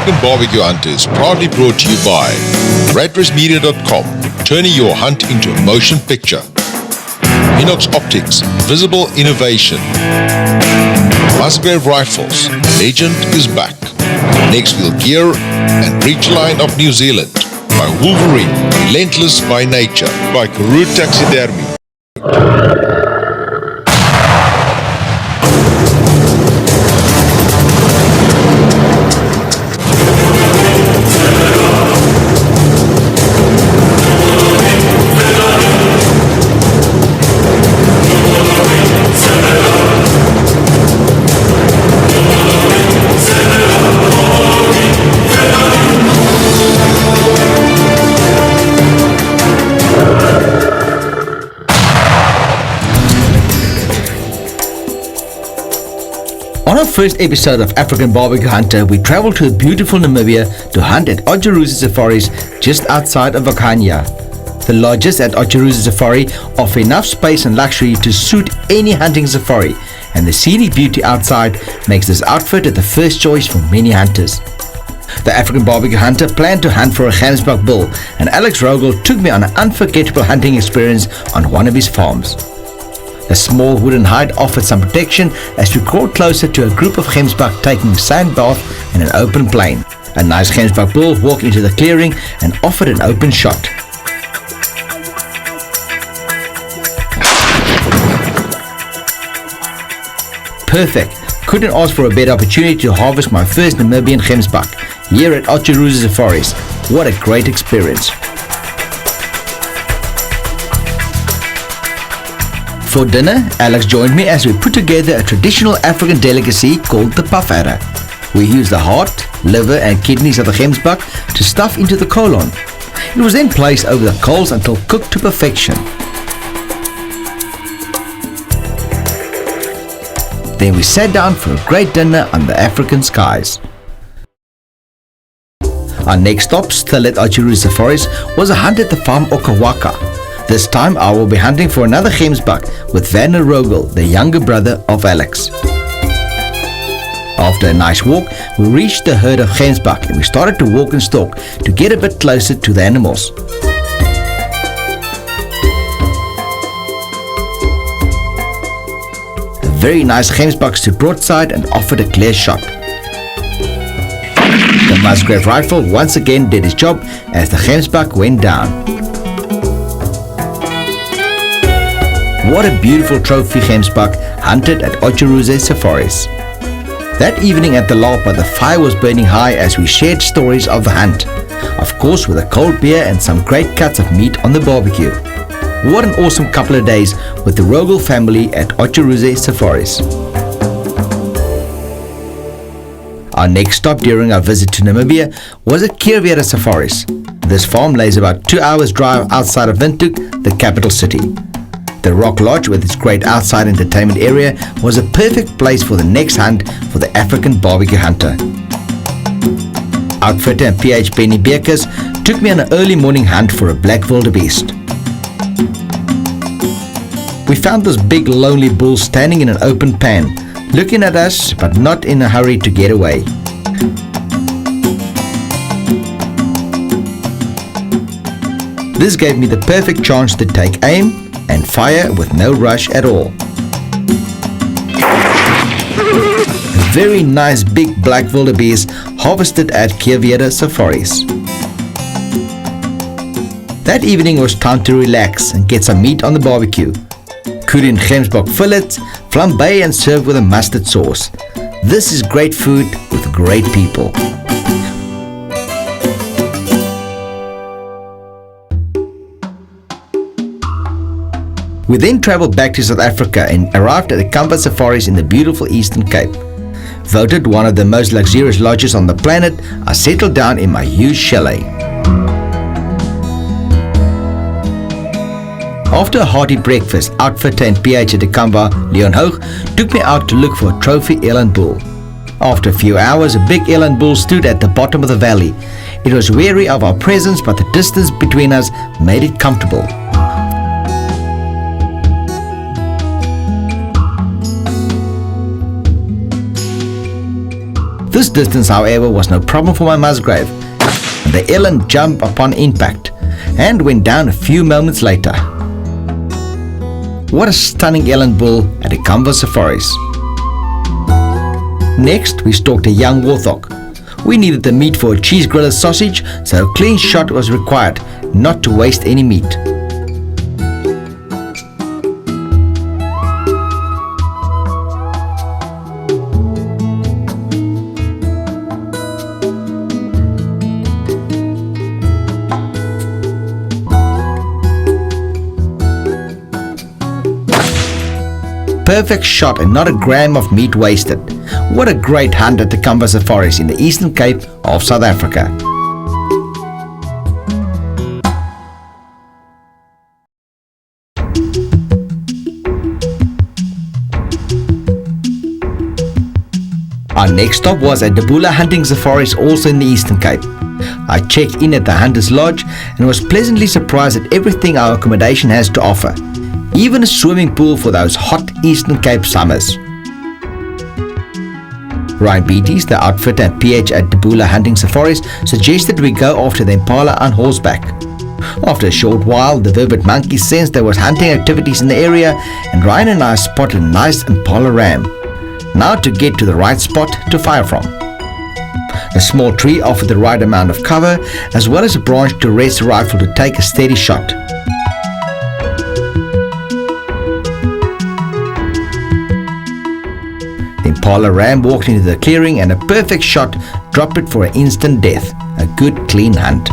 African Barbecue Hunter is proudly brought to you by RedRestMedia.com, turning your hunt into a motion picture. Inox Optics, visible innovation. Musgrave Rifles, legend is back. Next Wheel Gear and Ridgeline of New Zealand. By Wolverine, relentless by nature. By Karoo Taxidermy. On our first episode of African Barbecue Hunter, we traveled to beautiful Namibia to hunt at Otjiruzi Safaris just outside of Vakanya. The lodges at Otjiruzi Safari offer enough space and luxury to suit any hunting safari, and the scenic beauty outside makes this outfit the first choice for many hunters. The African Barbecue Hunter planned to hunt for a Gemsbok bull, and Alex Rogel took me on an unforgettable hunting experience on one of his farms. A small wooden hide offered some protection as we crawled closer to a group of Gemsbok taking a sand bath in an open plain. A nice Gemsbok bull walked into the clearing and offered an open shot. Perfect. Couldn't ask for a better opportunity to harvest my first Namibian Gemsbok here at Otjiruzi Safaris. What a great experience. For dinner, Alex joined me as we put together a traditional African delicacy called the pafara. We used the heart, liver and kidneys of the Gemsbok to stuff into the colon. It was then placed over the coals until cooked to perfection. Then we sat down for a great dinner under African skies. Our next stop, still at Otjiruzi Safaris, was a hunt at the farm Okawaka. This time I will be hunting for another Gemsbok with Werner Rogel, the younger brother of Alex. After a nice walk, we reached the herd of Gemsbok and we started to walk and stalk to get a bit closer to the animals. A very nice Gemsbok stood broadside and offered a clear shot. The Musgrave rifle once again did its job as the Gemsbok went down. What a beautiful trophy Gemsbok hunted at Otjiruzi Safaris. That evening at the Lapa, the fire was burning high as we shared stories of the hunt. Of course with a cold beer and some great cuts of meat on the barbecue. What an awesome couple of days with the Rogel family at Otjiruzi Safaris. Our next stop during our visit to Namibia was at Keerwerre Safaris. This farm lays about 2 hours drive outside of Windhoek, the capital city. The Rock Lodge with its great outside entertainment area was a perfect place for the next hunt for the African Barbecue Hunter. Outfitter and PH Benny Bekers took me on an early morning hunt for a black wildebeest. We found this big lonely bull standing in an open pan, looking at us but not in a hurry to get away. This gave me the perfect chance to take aim and fire with no rush at all. A very nice big black wildebeest harvested at Keerwerre Safaris. That evening was time to relax and get some meat on the barbecue. Korean Gemsbok fillets, flambé and served with a mustard sauce. This is great food with great people. We then travelled back to South Africa and arrived at the Kampa Safaris in the beautiful Eastern Cape. Voted one of the most luxurious lodges on the planet, I settled down in my huge chalet. After a hearty breakfast, outfitter and PH at the Kampa, Leon Hoog, took me out to look for a trophy eland bull. After a few hours, a big eland bull stood at the bottom of the valley. It was wary of our presence, but the distance between us made it comfortable. This distance, however, was no problem for my Musgrave. The eland jumped upon impact and went down a few moments later. What a stunning eland bull at Ikamva Safaris. Next, we stalked a young warthog. We needed the meat for a cheese griller sausage, so a clean shot was required, not to waste any meat. Perfect shot and not a gram of meat wasted. What a great hunt at the Ikamva Safaris in the Eastern Cape of South Africa. Our next stop was at Delux Hunting Safaris, also in the Eastern Cape. I checked in at the Hunter's Lodge and was pleasantly surprised at everything our accommodation has to offer. Even a swimming pool for those hot Eastern Cape summers. Ryan Beatties, the outfitter and PH at Delux Hunting Safaris, suggested we go after the impala on horseback. After a short while, the vivid monkey sensed there was hunting activities in the area, and Ryan and I spotted a nice impala ram. Now to get to the right spot to fire from. A small tree offered the right amount of cover, as well as a branch to rest the rifle to take a steady shot. The impala ram walked into the clearing and a perfect shot dropped it for an instant death. A good clean hunt.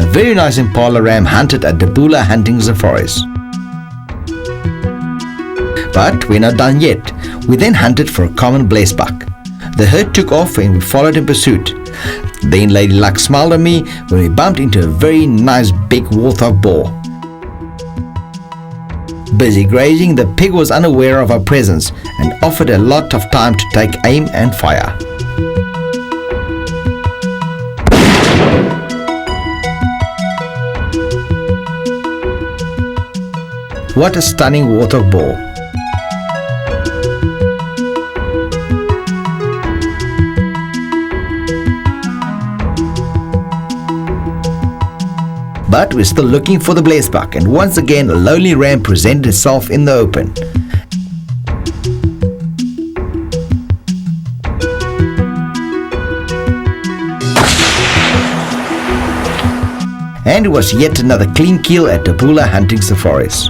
A very nice impala ram hunted at Delux Hunting Safaris. But we're not done yet. We then hunted for a common blazebuck. The herd took off and we followed in pursuit. Then Lady Luck smiled at me when we bumped into a very nice big warthog boar. Busy grazing, the pig was unaware of our presence and offered a lot of time to take aim and fire. What a stunning warthog boar. But we're still looking for the blazebuck, and once again a lonely ram presented itself in the open. And it was yet another clean kill at Delux Hunting Safaris.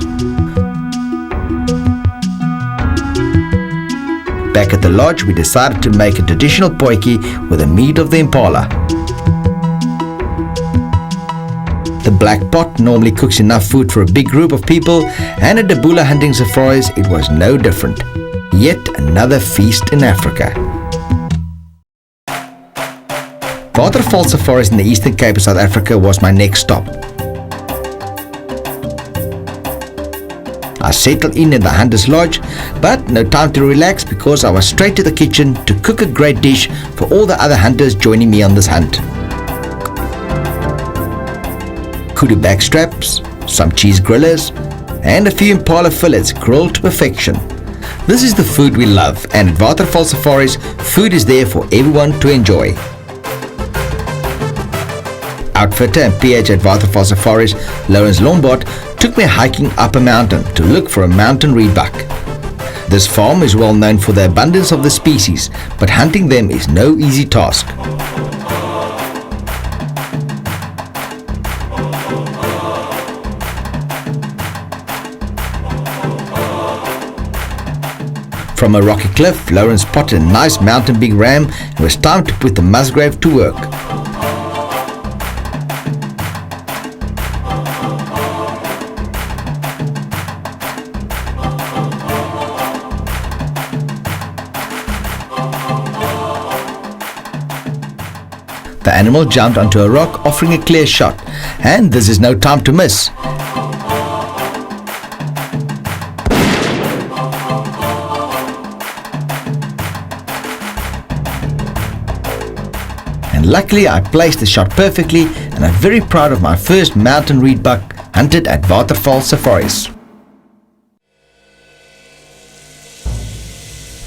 Back at the lodge, we decided to make a traditional potjie with the meat of the impala. The black pot normally cooks enough food for a big group of people, and at Delux Hunting Safaris it was no different. Yet another feast in Africa. Waterfall Safaris in the Eastern Cape of South Africa was my next stop. I settled in the Hunter's Lodge, but no time to relax because I was straight to the kitchen to cook a great dish for all the other hunters joining me on this hunt. Kudu backstraps, some cheese grillers, and a few impala fillets grilled to perfection. This is the food we love, and at Waterfall Safaris, food is there for everyone to enjoy. Outfitter and PH at Waterfall Safaris, Lawrence Lombard, took me hiking up a mountain to look for a mountain reedbuck. This farm is well known for the abundance of the species, but hunting them is no easy task. From a rocky cliff, Lawrence spotted a nice mountain big ram and it was time to put the Musgrave to work. The animal jumped onto a rock, offering a clear shot, and this is no time to miss. And luckily I placed the shot perfectly, and I'm very proud of my first mountain reedbuck hunted at Waterval Safaris.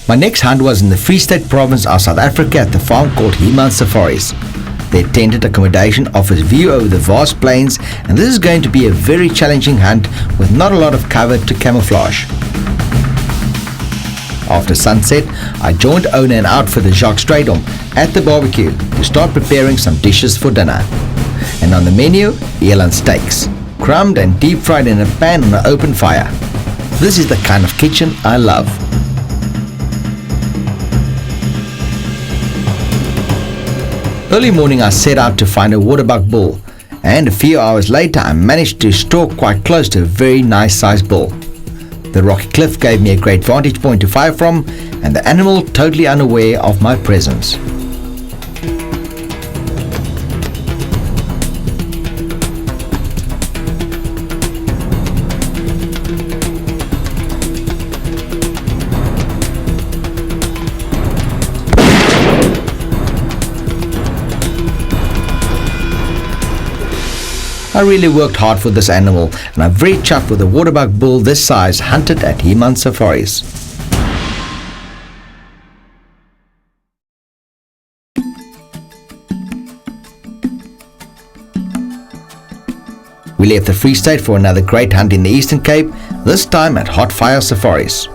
My next hunt was in the Free State province of South Africa at the farm called Heman Safaris. Their tented accommodation offers view over the vast plains, and this is going to be a very challenging hunt with not a lot of cover to camouflage. After sunset, I joined owner and outfitter Jacques Stradom at the barbecue to start preparing some dishes for dinner. And on the menu, eland steaks, crumbed and deep fried in a pan on an open fire. This is the kind of kitchen I love. Early morning I set out to find a waterbuck bull, and a few hours later I managed to stalk quite close to a very nice sized bull. The rocky cliff gave me a great vantage point to fire from, and the animal totally unaware of my presence. I really worked hard for this animal, and I'm very chuffed with a waterbuck bull this size hunted at Heman Safaris. We left the Free State for another great hunt in the Eastern Cape, this time at Hot Fire Safaris.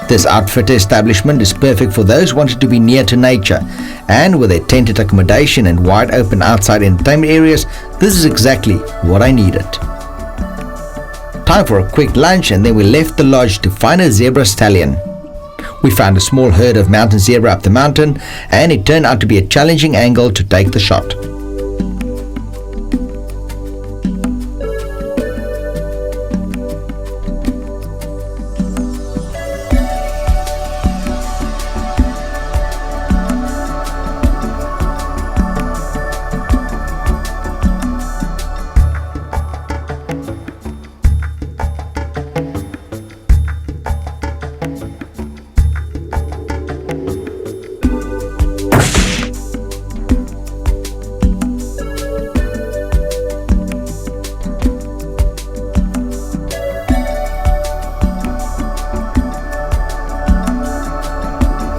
This outfitter establishment is perfect for those wanting to be near to nature, and with their tented accommodation and wide open outside entertainment areas, this is exactly what I needed. Time for a quick lunch, and then we left the lodge to find a zebra stallion. We found a small herd of mountain zebra up the mountain, and it turned out to be a challenging angle to take the shot.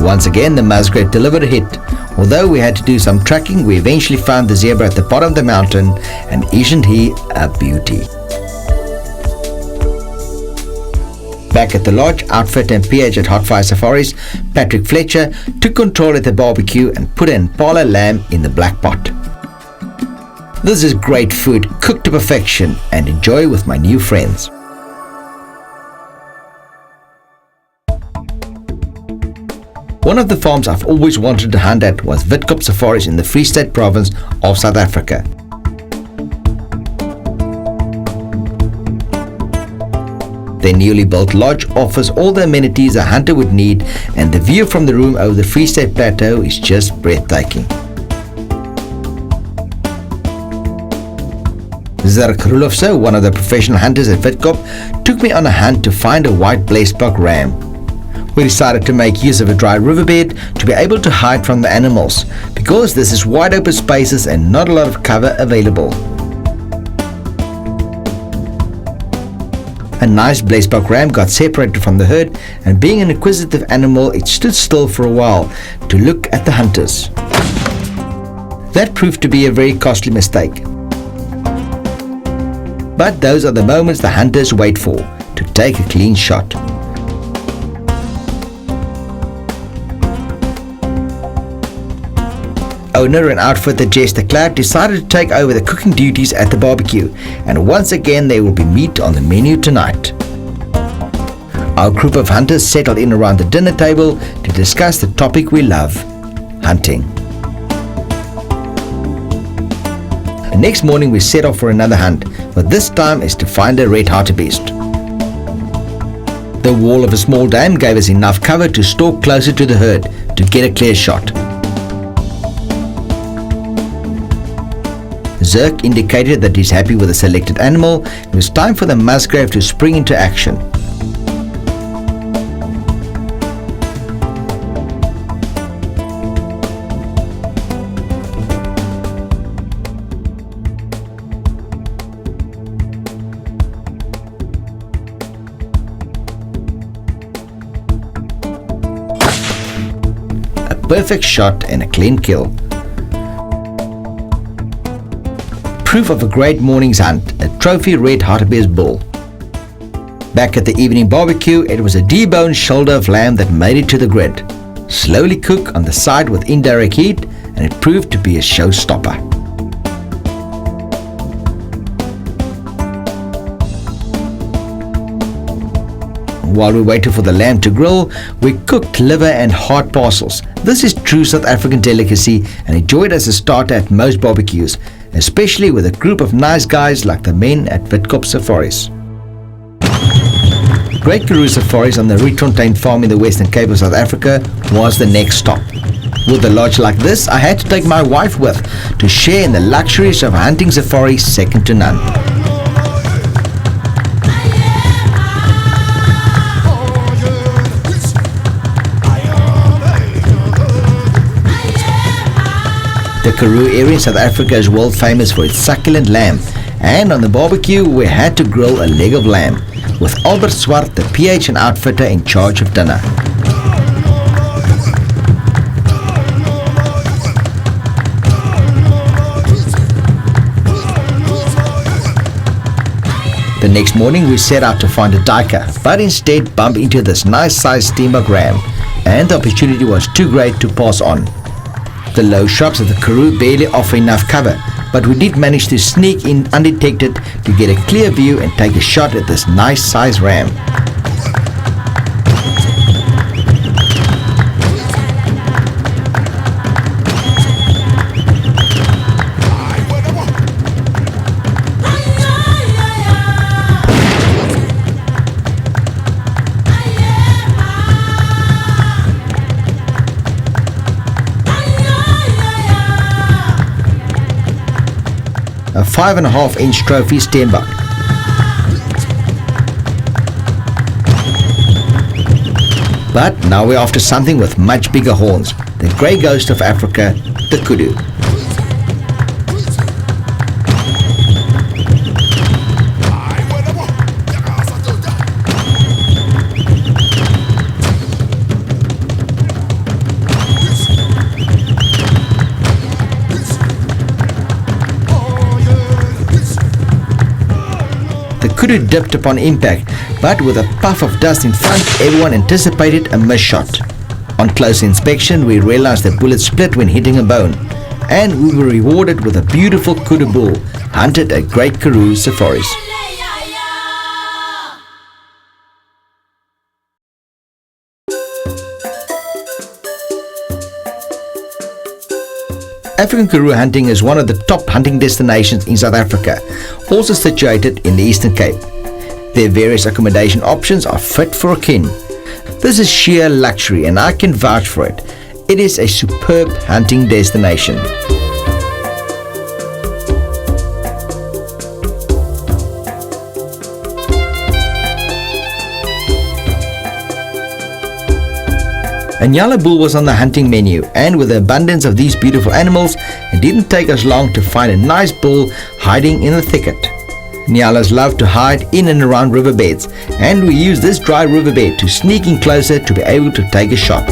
Once again, the Musgrave delivered a hit. Although we had to do some tracking, we eventually found the zebra at the bottom of the mountain, and isn't he a beauty? Back at the lodge, outfitter and PH at Hot Fire Safaris, Patrick Fletcher, took control at the barbecue and put an impala lamb in the black pot. This is great food, cooked to perfection, and enjoy with my new friends. One of the farms I've always wanted to hunt at was Witkaap Safaris in the Free State province of South Africa. Their newly built lodge offers all the amenities a hunter would need, and the view from the room over the Free State Plateau is just breathtaking. Zarek Rulofse, one of the professional hunters at Witkaap, took me on a hunt to find a white blazebok ram. We decided to make use of a dry riverbed to be able to hide from the animals, because this is wide open spaces and not a lot of cover available. A nice blazebok ram got separated from the herd, and being an inquisitive animal, it stood still for a while to look at the hunters. That proved to be a very costly mistake. But those are the moments the hunters wait for, to take a clean shot. Owner and outfitter Jess de Klerk decided to take over the cooking duties at the barbecue, and once again there will be meat on the menu tonight. Our group of hunters settled in around the dinner table to discuss the topic we love, hunting. The next morning we set off for another hunt, but this time is to find a red hartebeest. The wall of a small dam gave us enough cover to stalk closer to the herd to get a clear shot. Zirk indicated that he's happy with the selected animal. It was time for the Musgrave to spring into action. perfect shot and a clean kill. Proof of a great morning's hunt, a trophy red hartebeest bull. Back at the evening barbecue, it was a deboned shoulder of lamb that made it to the grid. Slowly cook on the side with indirect heat, and it proved to be a showstopper. While we waited for the lamb to grill, we cooked liver and heart parcels. This is true South African delicacy and enjoyed as a starter at most barbecues, especially with a group of nice guys like the men at Witkoop Safaris. Great Karoo Safaris on the Rietfontein farm in the Western Cape of South Africa was the next stop. With a lodge like this, I had to take my wife with to share in the luxuries of a hunting safari second to none. The Karoo area in South Africa is world famous for its succulent lamb, and on the barbecue we had to grill a leg of lamb, with Albert Swart, the PH and outfitter, in charge of dinner. The next morning we set out to find a duiker, but instead bumped into this nice-sized steenbok ram, and the opportunity was too great to pass on. The low shrubs of the Karoo barely offer enough cover, but we did manage to sneak in undetected to get a clear view and take a shot at this nice-sized ram. A 5.5-inch trophy steenbok. But now we're after something with much bigger horns, the grey ghost of Africa, the kudu. The kudu dipped upon impact, but with a puff of dust in front, everyone anticipated a miss shot. On close inspection, we realized the bullet split when hitting a bone, and we were rewarded with a beautiful kudu bull hunted at Great Karoo Safaris. African Karoo hunting is one of the top hunting destinations in South Africa, also situated in the Eastern Cape. Their various accommodation options are fit for a kin. This is sheer luxury and I can vouch for it. It is a superb hunting destination. A Nyala bull was on the hunting menu, and with the abundance of these beautiful animals, it didn't take us long to find a nice bull hiding in the thicket. Nyalas love to hide in and around riverbeds, and we use this dry riverbed to sneak in closer to be able to take a shot.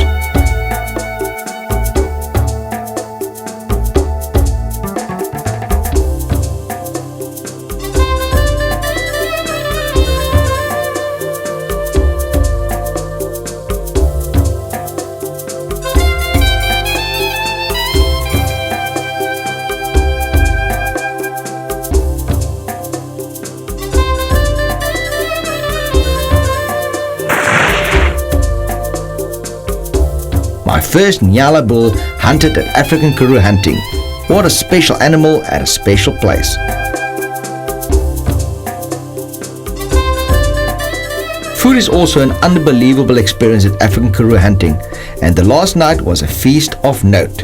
My first Nyala bull hunted at African Karoo hunting. What a special animal at a special place. Food is also an unbelievable experience at African Karoo hunting, and the last night was a feast of note.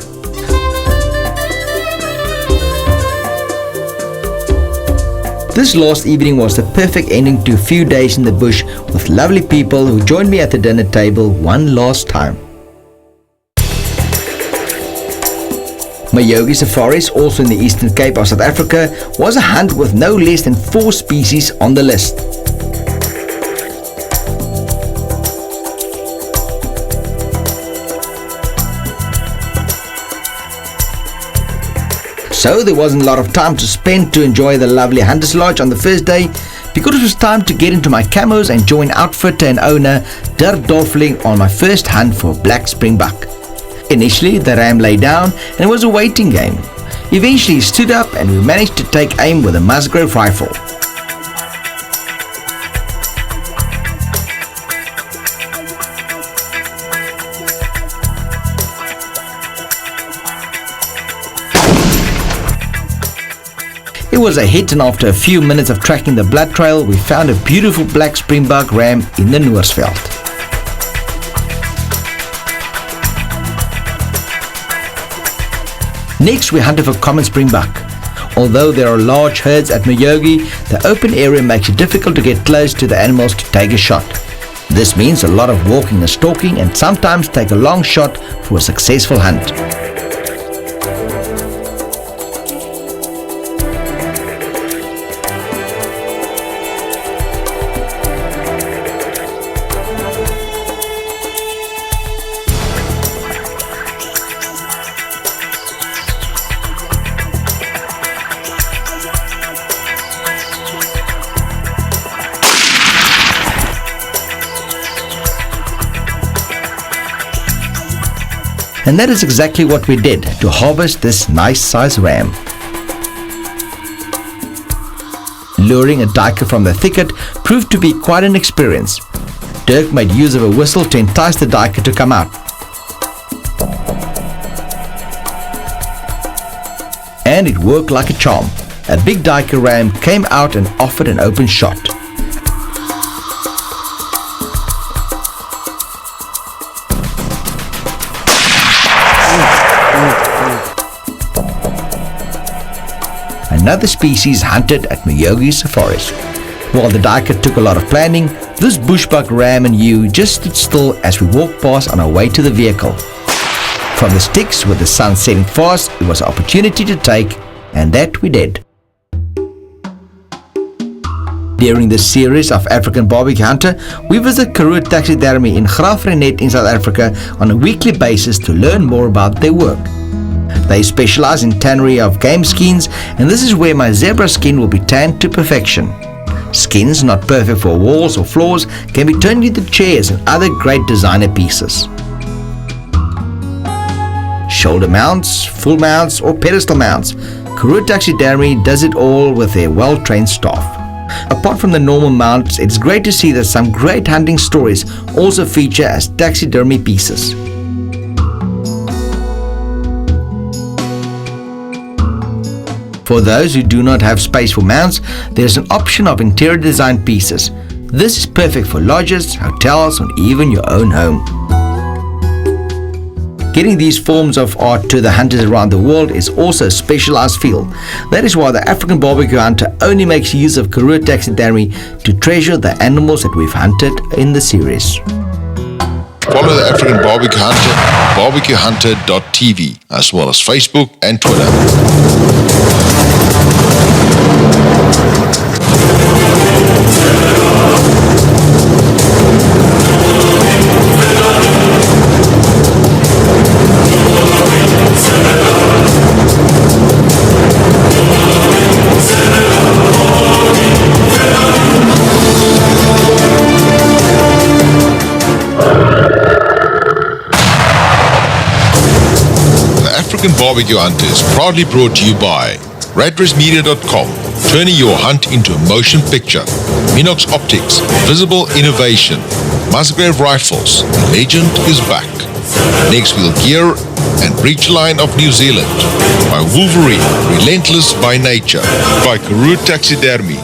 This last evening was the perfect ending to a few days in the bush with lovely people who joined me at the dinner table one last time. Mayogi Safaris, also in the Eastern Cape of South Africa, was a hunt with no less than 4 species on the list. So there wasn't a lot of time to spend to enjoy the lovely Hunter's Lodge on the first day, because it was time to get into my camos and join outfitter and owner Dirk Dorfling on my first hunt for black springbuck. Initially the ram lay down and it was a waiting game. Eventually he stood up and we managed to take aim with a Musgrave rifle. It was a hit, and after a few minutes of tracking the blood trail, we found a beautiful black springbuck ram in the Noordsveld. Next we hunted for common springbuck. Although there are large herds at Mayogi, the open area makes it difficult to get close to the animals to take a shot. This means a lot of walking and stalking, and sometimes take a long shot for a successful hunt. And that is exactly what we did to harvest this nice size ram. Luring a duiker from the thicket proved to be quite an experience. Dirk made use of a whistle to entice the duiker to come out. And it worked like a charm. A big duiker ram came out and offered an open shot. Another species hunted at Mayogi safaris. While the duiker took a lot of planning, this bushbuck ram and ewe just stood still as we walked past on our way to the vehicle. From the sticks with the sun setting fast, it was an opportunity to take, and that we did. During this series of African Barbecue Hunter, we visit Karoo Taxidermy in Graaff-Reinet in South Africa on a weekly basis to learn more about their work. They specialize in tannery of game skins, and this is where my zebra skin will be tanned to perfection. Skins not perfect for walls or floors can be turned into chairs and other great designer pieces. Shoulder mounts, full mounts or pedestal mounts, Karoo Taxidermy does it all with their well-trained staff. Apart from the normal mounts, it's great to see that some great hunting stories also feature as taxidermy pieces. For those who do not have space for mounts, there is an option of interior design pieces. This is perfect for lodges, hotels, or even your own home. Getting these forms of art to the hunters around the world is also a specialized field. That is why the African Barbecue Hunter only makes use of Karoo Taxidermy to treasure the animals that we've hunted in the series. Follow the African Barbecue Hunter, barbecuehunter.tv, as well as Facebook and Twitter. African Barbecue Hunter is proudly brought to you by RadRaceMedia.com, turning your hunt into a motion picture. Minox Optics, visible innovation. Musgrave Rifles, the legend is back. Next Wheel Gear and Breach Line of New Zealand. By Wolverine, relentless by nature. By Karoo Taxidermy.